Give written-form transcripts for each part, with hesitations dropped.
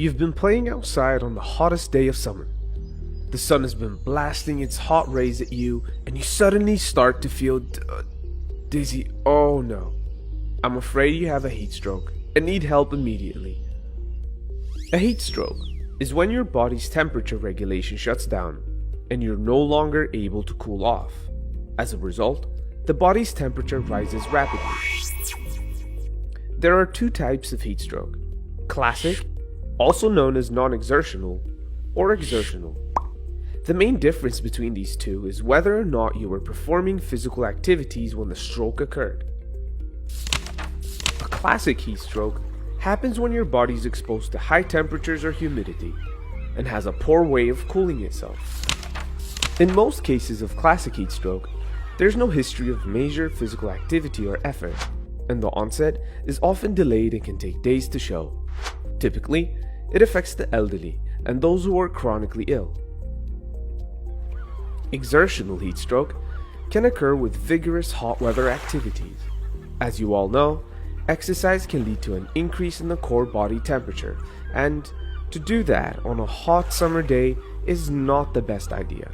You've been playing outside on the hottest day of summer. The sun has been blasting its hot rays at you, and you suddenly start to feel dizzy. Oh no. I'm afraid you have a heat stroke and need help immediately. A heat stroke is when your body's temperature regulation shuts down and you're no longer able to cool off. As a result, the body's temperature rises rapidly. There are two types of heat stroke: classic, also known as non-exertional, or exertional. The main difference between these two is whether or not you were performing physical activities when the stroke occurred. A classic heat stroke happens when your body is exposed to high temperatures or humidity and has a poor way of cooling itself. In most cases of classic heat stroke, there's no history of major physical activity or effort, and the onset is often delayed and can take days to show. Typically, it affects the elderly and those who are chronically ill. Exertional heat stroke can occur with vigorous hot weather activities. As you all know, exercise can lead to an increase in the core body temperature, and to do that on a hot summer day is not the best idea.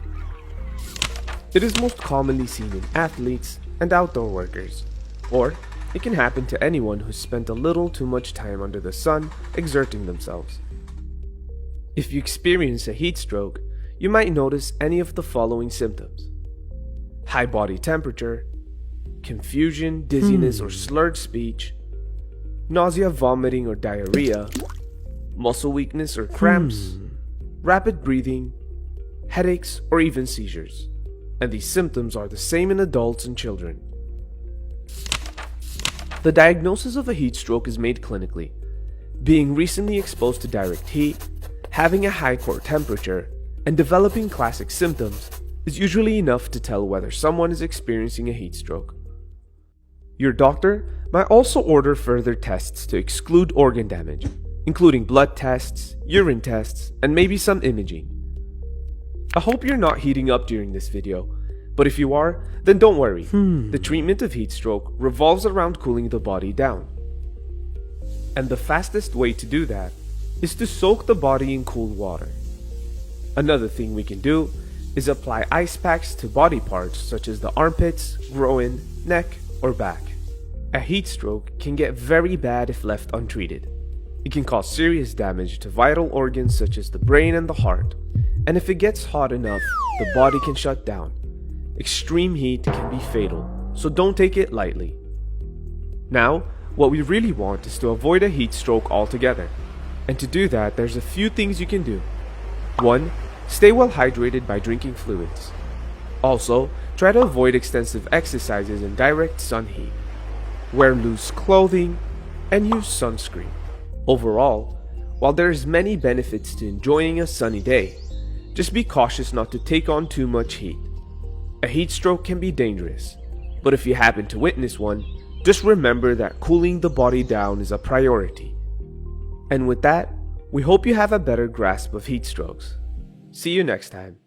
It is most commonly seen in athletes and outdoor workers, or it can happen to anyone who's spent a little too much time under the sun exerting themselves. If you experience a heat stroke, you might notice any of the following symptoms: high body temperature, confusion, dizziness or slurred speech, nausea, vomiting or diarrhea, muscle weakness or cramps, rapid breathing, headaches or even seizures. And these symptoms are the same in adults and children. The diagnosis of a heat stroke is made clinically. Being recently exposed to direct heat, having a high core temperature, and developing classic symptoms is usually enough to tell whether someone is experiencing a heat stroke. Your doctor might also order further tests to exclude organ damage, including blood tests, urine tests, and maybe some imaging. I hope you're not heating up during this video, but if you are, then don't worry. The treatment of heat stroke revolves around cooling the body down. And the fastest way to do that is to soak the body in cool water. Another thing we can do is apply ice packs to body parts such as the armpits, groin, neck, or back. A heat stroke can get very bad if left untreated. It can cause serious damage to vital organs such as the brain and the heart. And if it gets hot enough, the body can shut down. Extreme heat can be fatal, so don't take it lightly. Now, what we really want is to avoid a heat stroke altogether. And to do that, there's a few things you can do. 1. Stay well hydrated by drinking fluids. Also, try to avoid extensive exercises in direct sun heat. Wear loose clothing and use sunscreen. Overall, while there's many benefits to enjoying a sunny day, just be cautious not to take on too much heat. A heat stroke can be dangerous, but if you happen to witness one, just remember that cooling the body down is a priority. And with that, we hope you have a better grasp of heat strokes. See you next time.